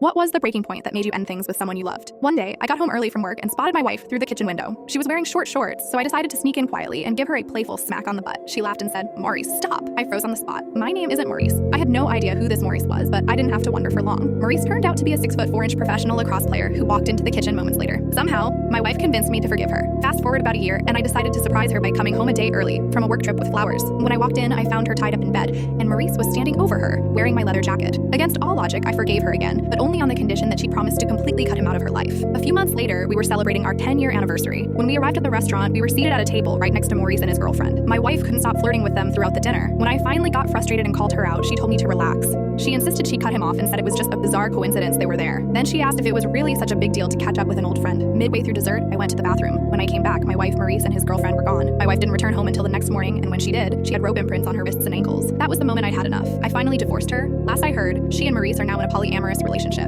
What was the breaking point that made you end things with someone you loved? One day, I got home early from work and spotted my wife through the kitchen window. She was wearing short shorts, so I decided to sneak in quietly and give her a playful smack on the butt. She laughed and said, "Maurice, stop." I froze on the spot. My name isn't Maurice. I had no idea who this Maurice was, but I didn't have to wonder for long. Maurice turned out to be a 6'4" professional lacrosse player who walked into the kitchen moments later. Somehow, my wife convinced me to forgive her. Fast forward about a year, and I decided to surprise her by coming home a day early from a work trip with flowers. When I walked in, I found her tied up in bed, and Maurice was standing over her, wearing my leather jacket. Against all logic, I forgave her again, but only on the condition that she promised to completely cut him out of her life. A few months later, we were celebrating our 10-year anniversary. When we arrived at the restaurant, we were seated at a table right next to Maurice and his girlfriend. My wife couldn't stop flirting with them throughout the dinner. When I finally got frustrated and called her out, she told me to relax. She insisted she cut him off and said it was just a bizarre coincidence they were there. Then she asked if it was really such a big deal to catch up with an old friend. Midway through dessert, I went to the bathroom. When I came back, my wife Maurice and his girlfriend were gone. My wife didn't return home until the next morning, and when she did, she had rope imprints on her wrists and ankles. That was the moment I'd had enough. I finally divorced her. Last I heard, she and Maurice are now in a polyamorous relationship.